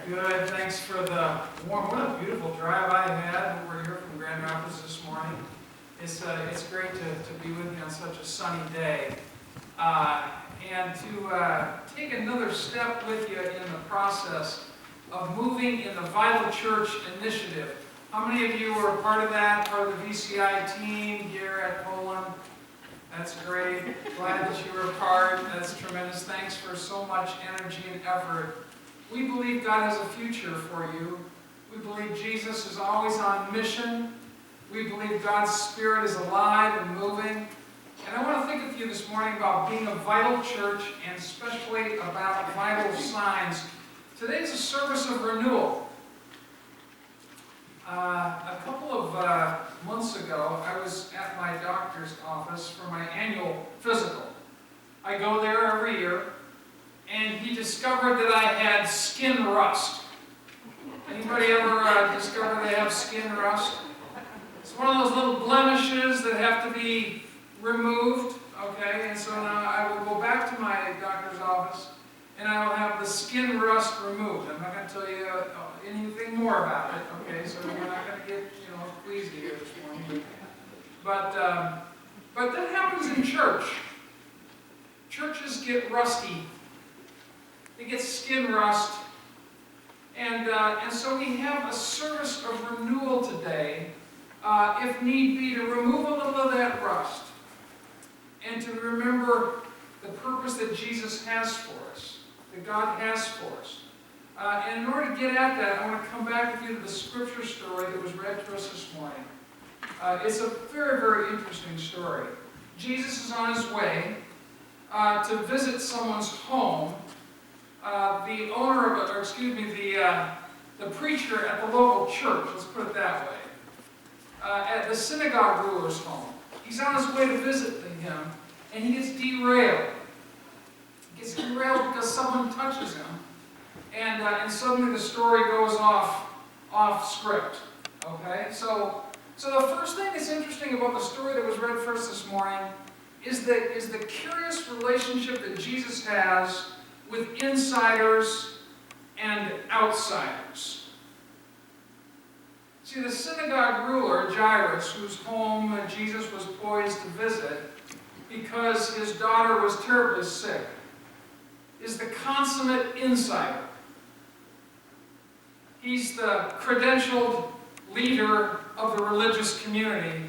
Good. Thanks for the warm. What a beautiful drive I had. We're here from Grand Rapids this morning. It's great to be with you on such a sunny day. And to take another step with you in the process of moving in the Vital Church Initiative. How many of you were part of that, part of the VCI team here at Poland? That's great. Glad that you were a part. That's tremendous. Thanks for so much energy and effort. We believe God has a future for you. We believe Jesus is always on mission. We believe God's Spirit is alive and moving. And I want to think with you this morning about being a vital church, and especially about vital signs. Today is a service of renewal. A couple of months ago, I was at my doctor's office for my annual physical. I go there every year, and he discovered that I had skin rust. Anybody ever discover they have skin rust? It's one of those little blemishes that have to be removed, okay? And so now I will go back to my doctor's office, and I will have the skin rust removed. I'm not going to tell you anything more about it, okay? So we're not going to get, queasy here this morning. But that happens in church. Churches get rusty. They get skin rust. And so we have a service of renewal today, if need be, to remove a little of that rust and to remember the purpose that Jesus has for us, that God has for us. And in order to get at that, I want to come back with you to the scripture story that was read to us this morning. It's a very, very interesting story. Jesus is on his way to visit someone's home. The owner of the preacher at the local church, let's put it that way, at the synagogue ruler's home. He's on his way to visit him, and he gets derailed. He gets derailed because someone touches him, and suddenly the story goes off script. Okay, so the first thing that's interesting about the story that was read first this morning is the curious relationship that Jesus has with insiders and outsiders. See, the synagogue ruler, Jairus, whose home Jesus was poised to visit because his daughter was terribly sick, is the consummate insider. He's the credentialed leader of the religious community.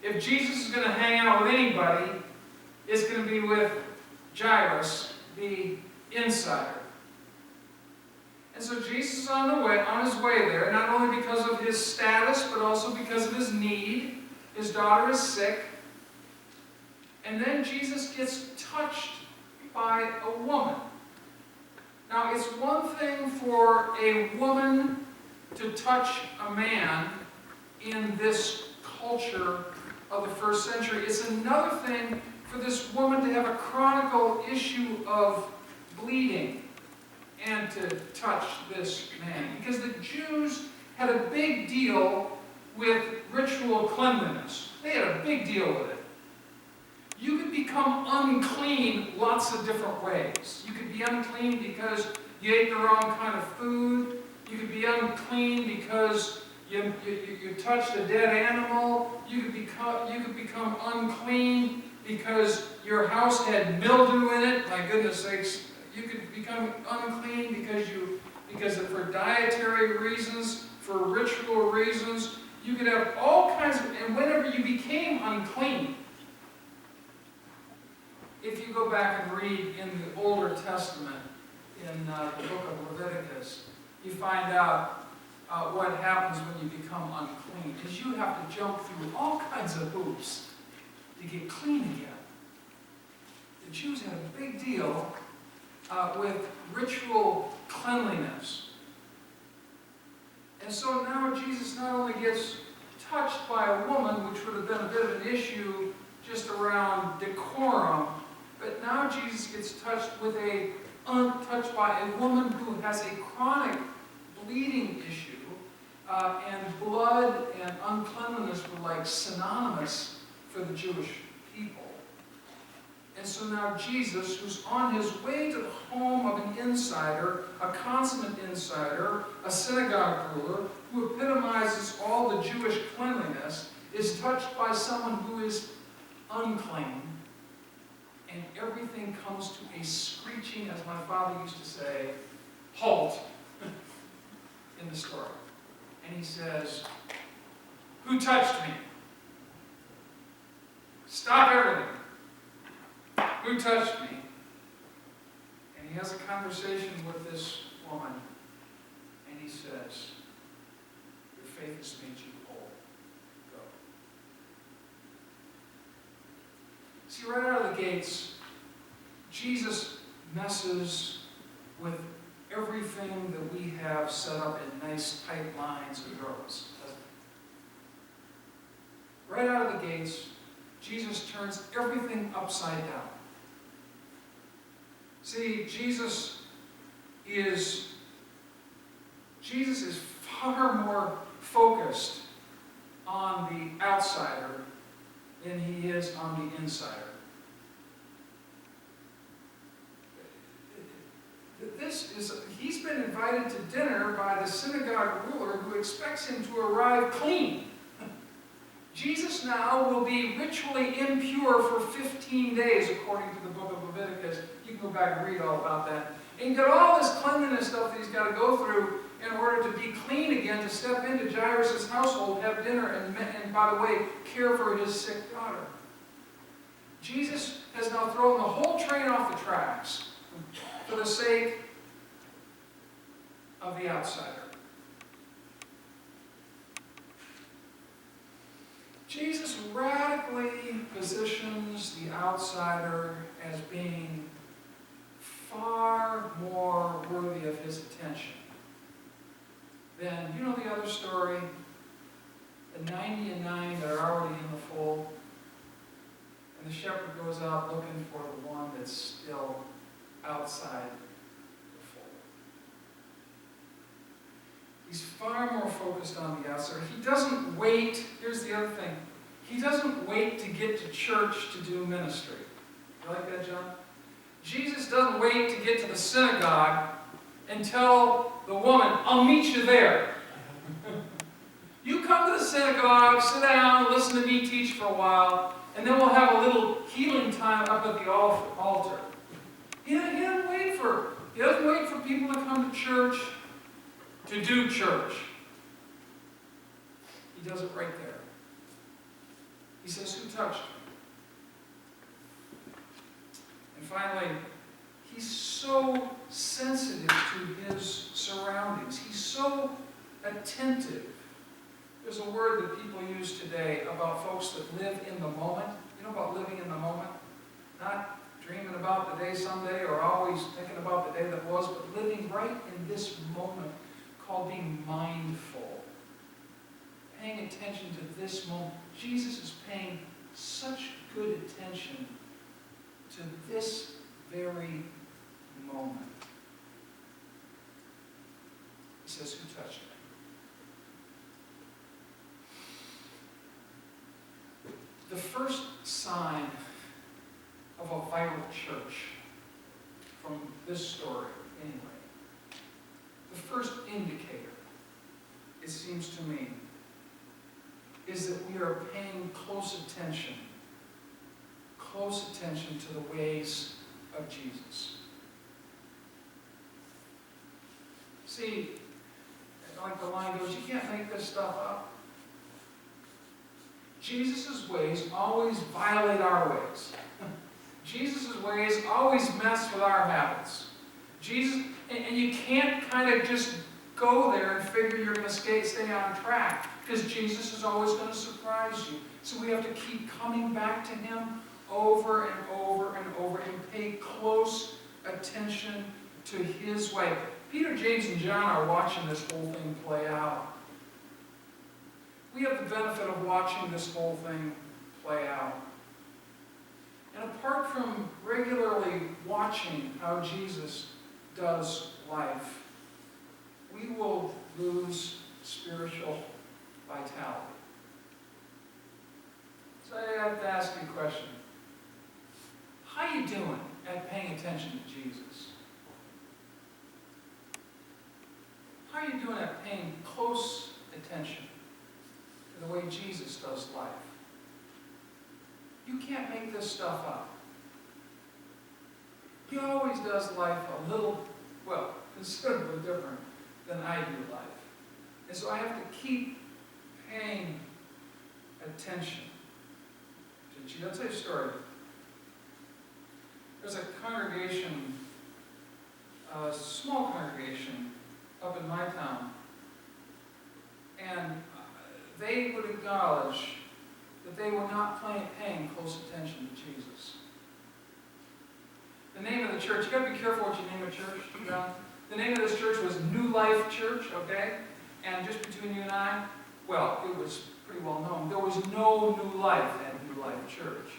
If Jesus is going to hang out with anybody, it's going to be with Jairus, the insider. And so Jesus is on his way there, not only because of his status, but also because of his need. His daughter is sick. And then Jesus gets touched by a woman. Now, it's one thing for a woman to touch a man in this culture of the first century. It's another thing for this woman to have a chronic issue of bleeding and to touch this man. Because the Jews had a big deal with ritual cleanliness. They had a big deal with it. You could become unclean lots of different ways. You could be unclean because you ate the wrong kind of food. You could be unclean because you touched a dead animal. You could become unclean because your house had mildew in it. My goodness sakes. You could become unclean because for dietary reasons, for ritual reasons. You could have all kinds of, and whenever you became unclean, if you go back and read in the Older Testament, in the book of Leviticus, you find out what happens when you become unclean, is you have to jump through all kinds of hoops to get clean again. The Jews had a big deal with ritual cleanliness. And so now Jesus not only gets touched by a woman, which would have been a bit of an issue just around decorum, but now Jesus gets touched by a woman who has a chronic bleeding issue, and blood and uncleanliness were like synonymous for the Jewish people. And so now Jesus, who's on his way to the home of an insider, a consummate insider, a synagogue ruler, who epitomizes all the Jewish cleanliness, is touched by someone who is unclean. And everything comes to a screeching, as my father used to say, halt in the story. And he says, "Who touched me? Stop everything. Who touched me?" And he has a conversation with this woman, and he says, "Your faith has made you whole. Go." See, right out of the gates, Jesus messes with everything that we have set up in nice, tight lines and rows, doesn't he? Right out of the gates, Jesus turns everything upside down. See, Jesus is far more focused on the outsider than he is on the insider. He's been invited to dinner by the synagogue ruler who expects him to arrive clean. Jesus now will be ritually impure for 15 days, according to the book of Leviticus. You can go back and read all about that. And get all this cleanliness stuff that he's got to go through in order to be clean again, to step into Jairus' household, have dinner, and by the way, care for his sick daughter. Jesus has now thrown the whole train off the tracks for the sake of the outsider. Jesus radically positions the outsider as being far more worthy of his attention than, you know the other story, the 99 that are already in the fold, and the shepherd goes out looking for the one that's still outside the fold. He's far more focused on the outsider. He doesn't wait, here's the other thing, he doesn't wait to get to church to do ministry. You like that, John? Jesus doesn't wait to get to the synagogue and tell the woman, "I'll meet you there." You come to the synagogue, sit down, listen to me teach for a while, and then we'll have a little healing time up at the altar. He doesn't wait for people to come to church to do church. He does it right there. He says, "Who touched me?" And finally, he's so sensitive to his surroundings. He's so attentive. There's a word that people use today about folks that live in the moment. You know about living in the moment? Not dreaming about the day someday or always thinking about the day that was, but living right in this moment, called being mindful. Paying attention to this moment. Jesus is paying such good attention to this very moment. He says, "Who touched me?" The first sign of a vital church, from this story anyway, the first indicator, it seems to me, is that we are paying close attention to the ways of Jesus. See, like the line goes, you can't make this stuff up. Jesus' ways always violate our ways. Jesus' ways always mess with our habits. And you can't kind of just go there and figure you're going to stay on track, because Jesus is always going to surprise you. So we have to keep coming back to him over and over and over and pay close attention to his way. Peter, James, and John are watching this whole thing play out. We have the benefit of watching this whole thing play out. And apart from regularly watching how Jesus does life, we will lose spiritual vitality. So I have to ask you a question. How do you doing at paying attention to Jesus? How are you doing at paying close attention to the way Jesus does life? You can't make this stuff up. He always does life a little, well, considerably different than I do life. And so I have to keep paying attention to Jesus. I'll tell you a story. There's a congregation, a small congregation up in my town, and they would acknowledge that they were not paying close attention to Jesus. The name of the church, you got to be careful what you name a church, John. The name of this church was New Life Church, okay? And just between you and I, well, it was pretty well known. There was no new life at New Life Church.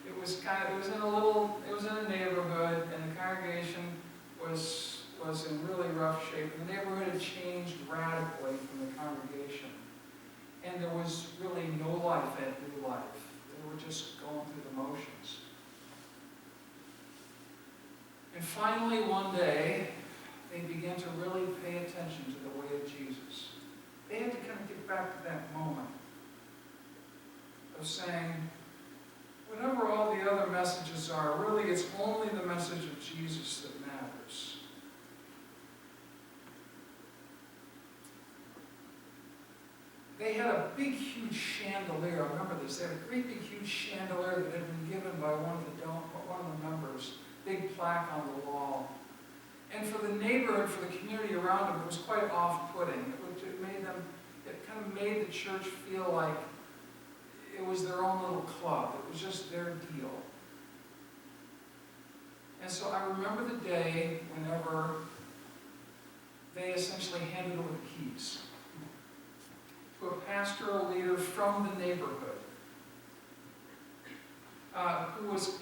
It was in a neighborhood, and the congregation was in really rough shape. The neighborhood had changed radically from the congregation. And there was really no life at New Life. They were just going through the motions. And finally, one day, they began to really pay attention to the way of Jesus. They had to kind of get back to that moment of saying, whatever all the other messages are, really it's only the message of Jesus that matters. They had a big, huge chandelier. I remember this. They had a great, big, huge chandelier that had been given by one of the members. Big plaque on the wall. And for the neighborhood, for the community around them, it was quite off-putting. It kind of made the church feel like it was their own little club. It was just their deal. And so I remember the day whenever they essentially handed over the keys to a pastoral leader from the neighborhood who was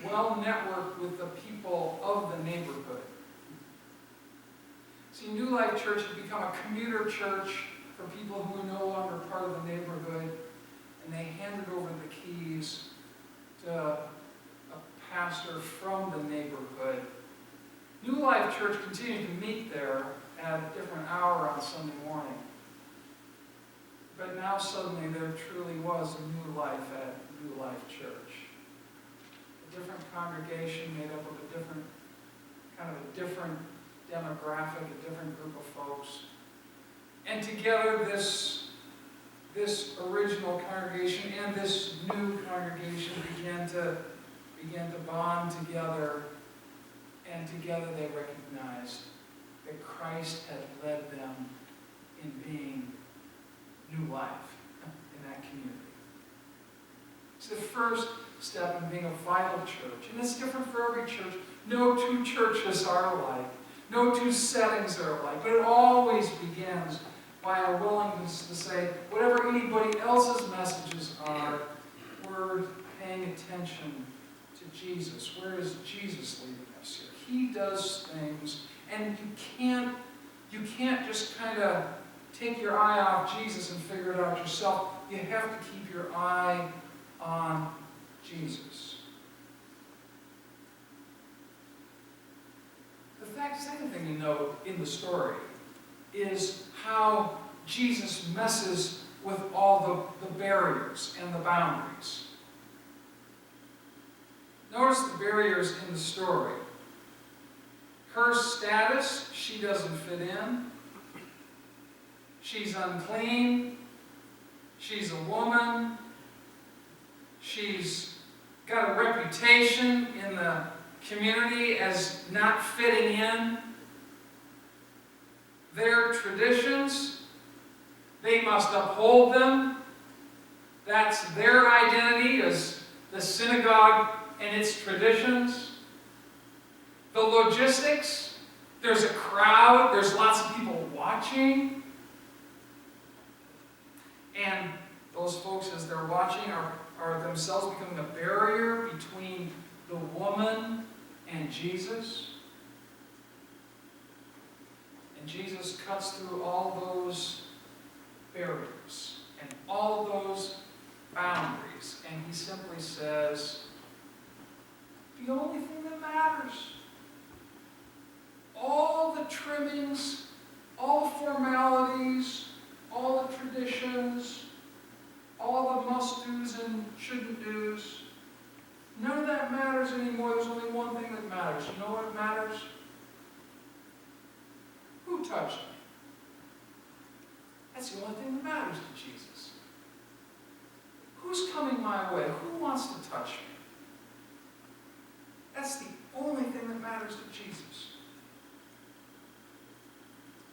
well networked with the people of the neighborhood. See, New Life Church had become a commuter church for people who were no longer part of the neighborhood, and they handed over the keys to a pastor from the neighborhood. New Life Church continued to meet there at a different hour on Sunday morning. But now suddenly there truly was a new life at New Life Church. A different congregation made up of a different demographic, a different group of folks. And together this original congregation and this new congregation began to bond together, and together they recognized that Christ had led them in being new life in that community. It's the first step in being a vital church. And it's different for every church. No two churches are alike. No two settings are alike. But it always begins by a willingness to say, whatever anybody else's messages are, we're paying attention to Jesus. Where is Jesus leading us here? He does things, and you can't just kind of take your eye off Jesus and figure it out yourself. You have to keep your eye on Jesus. The second thing you note in the story is how Jesus messes with all the barriers and the boundaries. Notice the barriers in the story. Her status, she doesn't fit in. She's unclean. She's a woman. She's got a reputation in the community as not fitting in. Their traditions, they must uphold them. That's their identity as the synagogue and its traditions. The logistics, there's a crowd, there's lots of people watching. And those folks, as they're watching, are themselves becoming a barrier between the woman and Jesus. And Jesus cuts through all those barriers and all those boundaries. And he simply says, the only thing that matters. All the trimmings, all the formalities, all the traditions, all the must-dos and shouldn't-dos, none of that matters anymore. There's only one thing that matters. You know what matters? Who touched me? That's the only thing that matters to Jesus. Who's coming my way? Who wants to touch me? That's the only thing that matters to Jesus.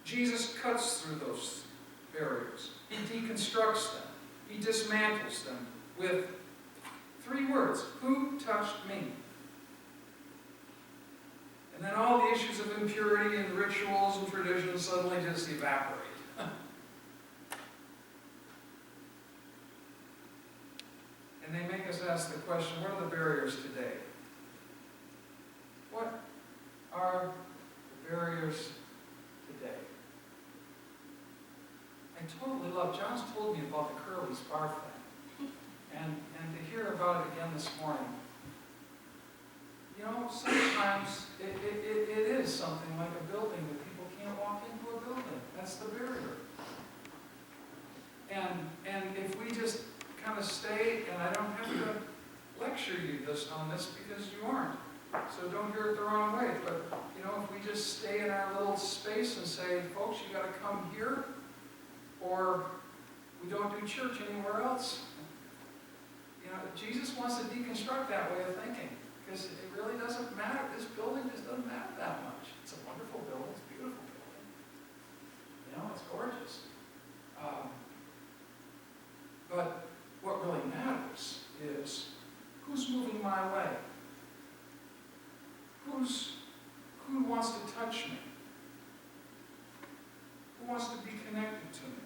Jesus cuts through those barriers. He deconstructs them. He dismantles them with 3 words. Who touched me? And then all the issues of impurity and rituals and traditions suddenly just evaporate. And they make us ask the question, what are the barriers today? What are the barriers today? I totally love, John's told me about the curly scarf thing. And to hear about it again this morning, you know, sometimes it is something like a building that people can't walk into a building. That's the barrier. And if we just kind of stay, and I don't have to lecture you on this because you aren't, so don't hear it the wrong way, but you know, if we just stay in our little space and say, folks, you got to come here, or we don't do church anywhere else. You know, Jesus wants to deconstruct that way of thinking, because it really doesn't matter. This building just doesn't matter that much. It's a wonderful building. It's a beautiful building. You know, it's gorgeous. But what really matters is who's moving my way? Who wants to touch me? Who wants to be connected to me?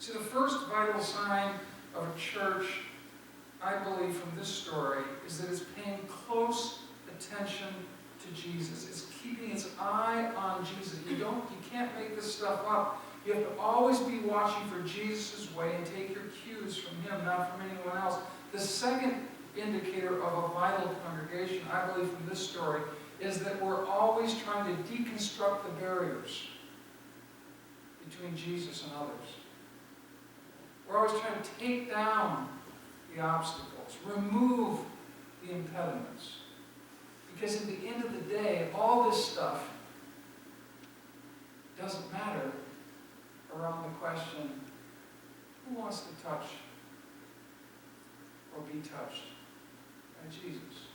See, the first vital sign of a church, I believe, from this story, is that it's paying close attention to Jesus. It's keeping its eye on Jesus. You can't make this stuff up. You have to always be watching for Jesus' way and take your cues from him, not from anyone else. The second indicator of a vital congregation, I believe, from this story, is that we're always trying to deconstruct the barriers between Jesus and others. We're always trying to take down the obstacles, remove the impediments. Because at the end of the day, all this stuff doesn't matter around the question, who wants to touch or be touched by Jesus?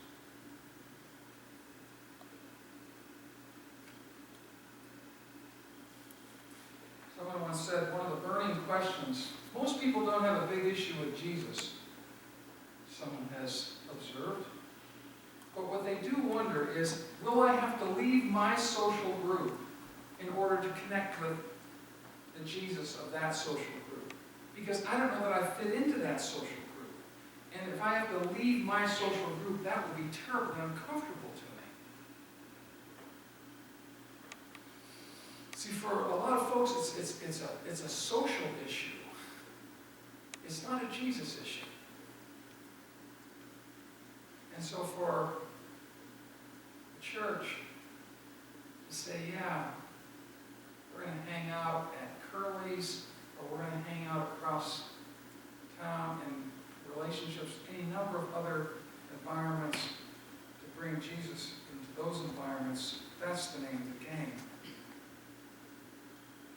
Someone once said, one of the burning questions, most people don't have a big issue with Jesus, someone has observed. But what they do wonder is, will I have to leave my social group in order to connect with the Jesus of that social group? Because I don't know that I fit into that social group. And if I have to leave my social group, that would be terribly uncomfortable to me. See, for a lot of folks, it's a social issue. It's not a Jesus issue. And so for the church to say, yeah, we're going to hang out at Curly's, or we're going to hang out across town in relationships, any number of other environments, to bring Jesus into those environments, that's the name of the game.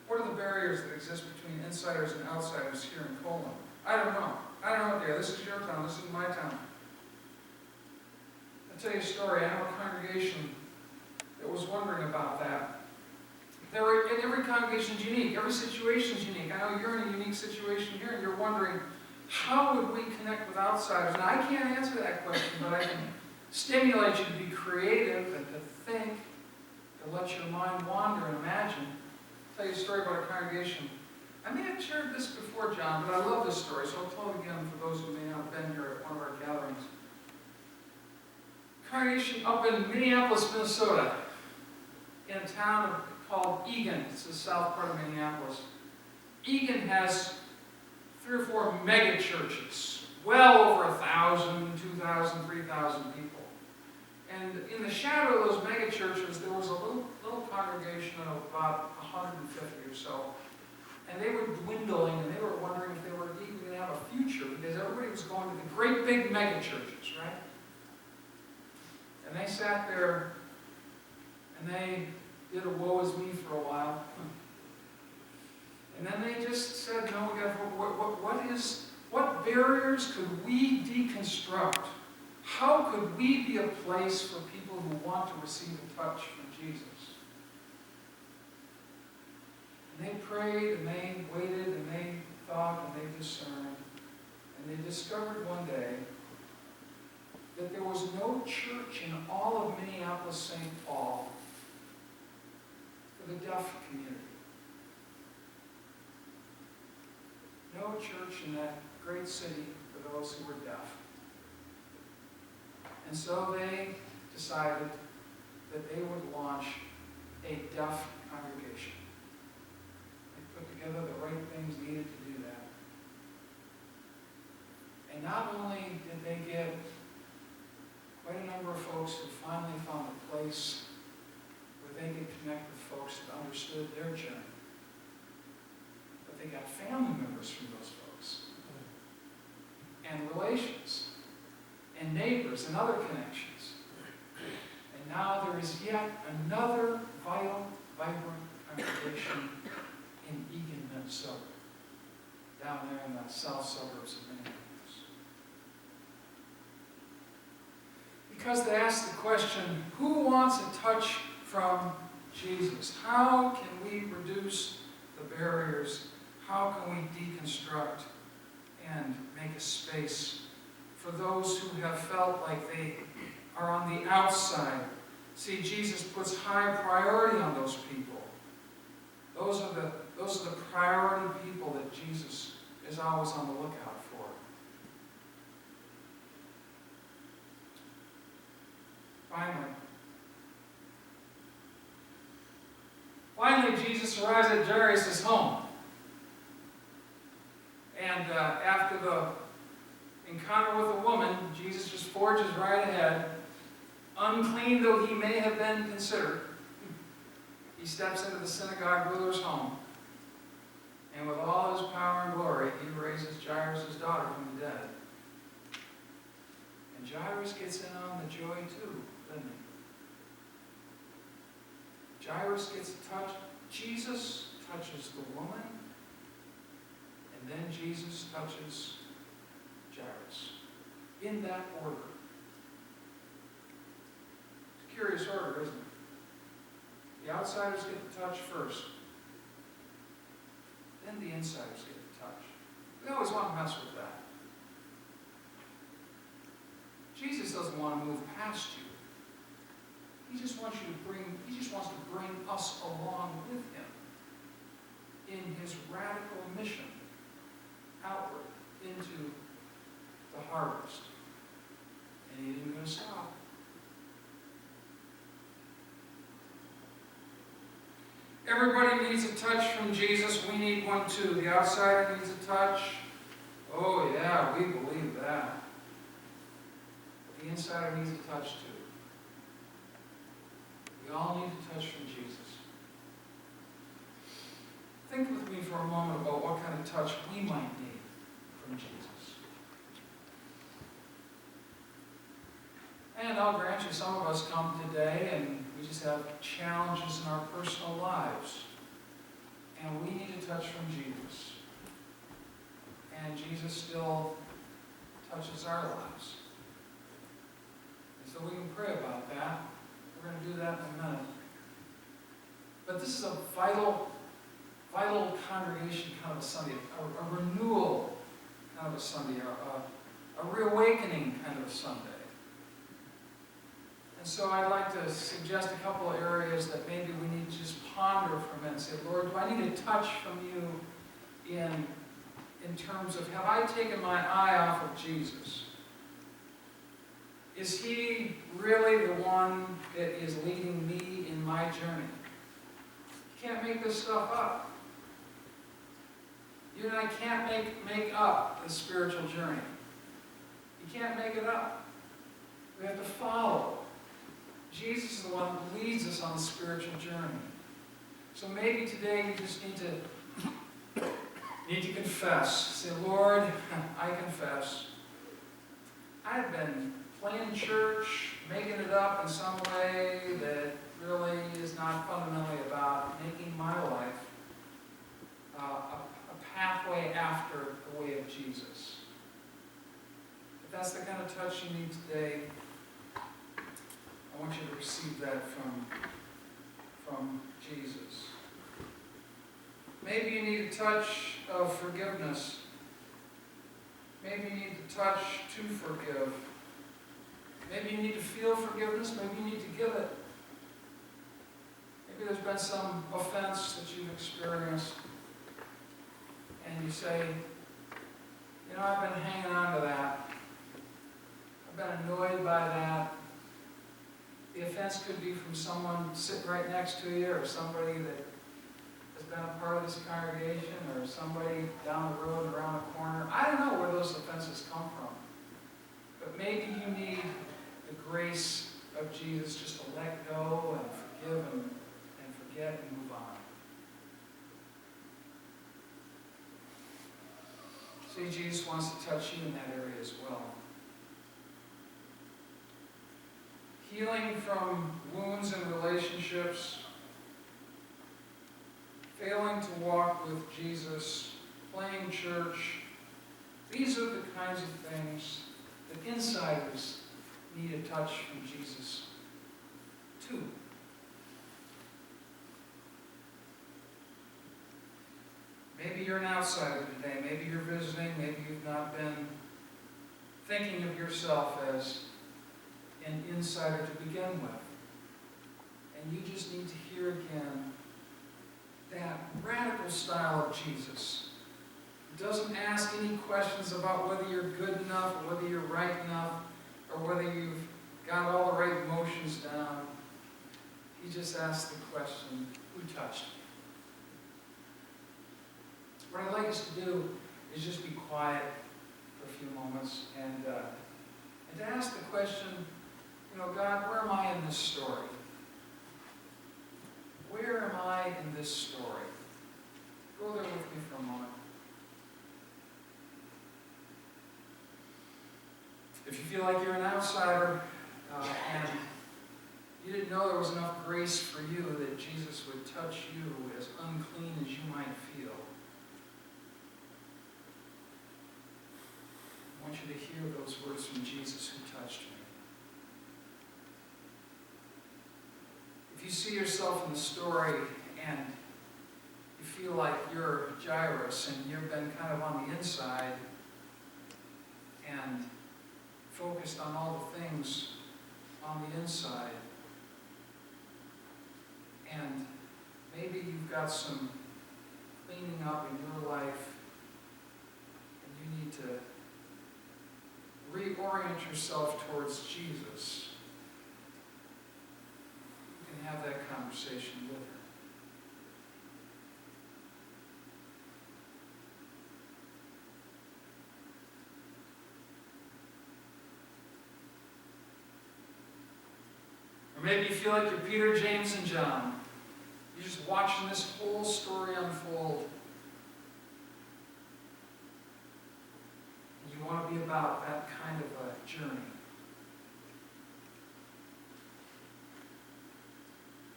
What are the barriers that exist between insiders and outsiders here in Colon? I don't know. I don't know what they are. This is your town. This is my town. I'll tell you a story. I know a congregation that was wondering about that. And every congregation is unique. Every situation is unique. I know you're in a unique situation here, and you're wondering, how would we connect with outsiders? And I can't answer that question, but I can stimulate you to be creative and to think, to let your mind wander and imagine. I'll tell you a story about a congregation. I may have shared this before, John, but I love this story, so I'll tell it again for those who may not have been here at one of our gatherings. A congregation up in Minneapolis, Minnesota, in a town called Eagan. It's the south part of Minneapolis. Eagan has 3 or 4 mega churches. well over 1,000, 2,000, 3,000 people. And in the shadow of those mega churches, there was a little congregation of about 150 or so. And they were dwindling, and they were wondering if they were even going to have a future, because everybody was going to the great big mega churches, right? And they sat there, and they did a woe is me for a while. And then they just said, no, we got what barriers could we deconstruct? How could we be a place for people who want to receive a touch from Jesus? And they prayed, and they waited, and they thought, and they discerned. And they discovered one day that there was no church in all of Minneapolis-St. Paul for the deaf community. No church in that great city for those who were deaf. And so they decided that they would launch a deaf congregation. They put together the right things needed to do that. And not only did they get quite a number of folks who finally found a place where they could connect with folks that understood their journey, but they got family members from those folks, and relations, and neighbors, and other connections. And now there is yet another vital, vibrant congregation in Eagan, Minnesota, down there in the south suburbs of Minneapolis. Because they asked the question, who wants a touch from Jesus? How can we reduce the barriers? How can we deconstruct and make a space for those who have felt like they are on the outside? See, Jesus puts high priority on those people. Those are the priority people that Jesus is always on the lookout for. Finally, Jesus arrives at Jairus' home. And after the encounter with the woman, Jesus just forges right ahead. Unclean though he may have been considered, he steps into the synagogue ruler's home. And with all his power and glory, he raises Jairus' daughter from the dead. And Jairus gets in on the joy too, doesn't he? Jairus gets a touch. Jesus touches the woman. And then Jesus touches Jairus. In that order. It's a curious order, isn't it? The outsiders get the touch first. Then the insiders get the touch. We always want to mess with that. Jesus doesn't want to move past you. He just wants to bring us along with him in his radical mission outward into the harvest. And he isn't going to stop. Everybody needs a touch from Jesus. We need one too. The outsider needs a touch. Oh yeah, we believe that. But the insider needs a touch too. We all need a touch from Jesus. Think with me for a moment about what kind of touch we might need from Jesus. And I'll grant you, some of us come today and we just have challenges in our personal lives. And we need a touch from Jesus. And Jesus still touches our lives. And so we can pray about that. We're going to do that in a minute. But this is a vital congregation kind of a Sunday, a renewal kind of a Sunday, a reawakening kind of a Sunday. And so I'd like to suggest a couple of areas that maybe we need to just ponder for a minute and say, Lord, do I need a touch from you in terms of, have I taken my eye off of Jesus? Is he really the one that is leading me in my journey? You can't make this stuff up. You and I can't make up the spiritual journey. You can't make it up. We have to follow. Jesus is the one who leads us on the spiritual journey. So maybe today you just need to confess. Say, Lord, I confess. I've been playing church, making it up in some way that really is not fundamentally about making my life a pathway after the way of Jesus. If that's the kind of touch you need today, I want you to receive that from Jesus. Maybe you need a touch of forgiveness. Maybe you need to touch to forgive. Maybe you need to feel forgiveness. Maybe you need to give it. Maybe there's been some offense that you've experienced. And you say, you know, I've been hanging on to that. I've been annoyed by that. The offense could be from someone sitting right next to you, or somebody that has been a part of this congregation, or somebody down the road, around the corner. I don't know where those offenses come from. But maybe you need the grace of Jesus just to let go and forgive and forget and move on. See, Jesus wants to touch you in that area as well. Healing from wounds in relationships, failing to walk with Jesus, playing church. These are the kinds of things that insiders need a touch from Jesus too. Maybe you're an outsider today. Maybe you're visiting. Maybe you've not been thinking of yourself as an insider to begin with. And you just need to hear again that radical style of Jesus. He doesn't ask any questions about whether you're good enough, or whether you're right enough, or whether you've got all the right emotions down. He just asks the question, who touched me? What I'd like us to do is just be quiet for a few moments and to ask the question, you know, God, where am I in this story? Where am I in this story? Go there with me for a moment. If you feel like you're an outsider and you didn't know there was enough grace for you that Jesus would touch you as unclean as you might feel, I want you to hear those words from Jesus who touched me. If you see yourself in the story and you feel like you're Jairus and you've been kind of on the inside and focused on all the things on the inside, and maybe you've got some cleaning up in your life and you need to reorient yourself towards Jesus, you can have that conversation with her. Or maybe you feel like you're Peter, James, and John. You're just watching this whole story unfold. And you want to be about that kind of a journey.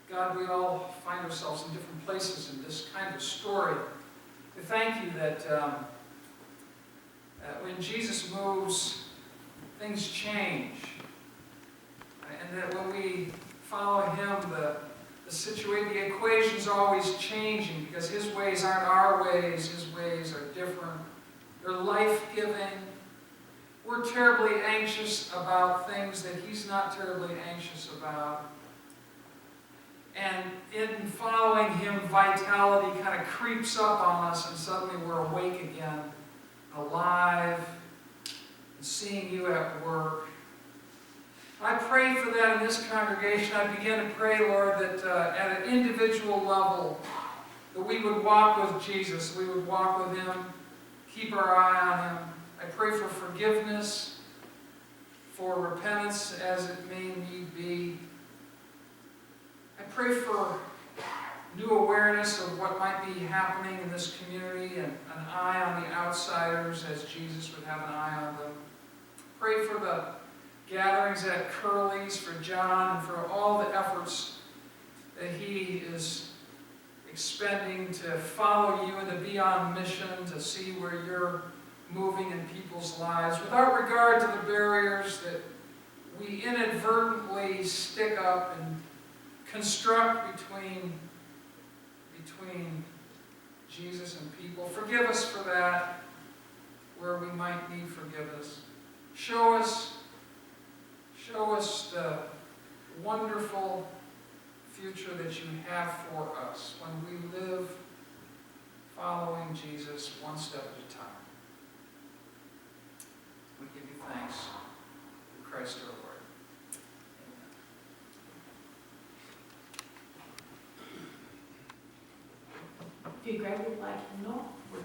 God, we all find ourselves in different places in this kind of story. We thank you that when Jesus moves, things change. And that when we follow him, the equation's always changing because his ways aren't our ways, his ways are different. They're life-giving. We're terribly anxious about things that he's not terribly anxious about. And in following him, vitality kind of creeps up on us and suddenly we're awake again, alive, and seeing you at work. I pray for that in this congregation. I begin to pray, Lord, that at an individual level, that we would walk with Jesus, we would walk with him, keep our eye on him. I pray for forgiveness. for repentance as it may need be. I pray for new awareness of what might be happening in this community and an eye on the outsiders as Jesus would have an eye on them. Pray for the gatherings at Curly's, for John, and for all the efforts that he is expending to follow you and to be on mission, to see where you're moving in people's lives, without regard to the barriers that we inadvertently stick up and construct between Jesus and people. Forgive us for that, where we might need forgiveness. Show us the wonderful future that you have for us when we live following Jesus one step at a time. We give you thanks in Christ our Lord. If you grab your Bible, no, we're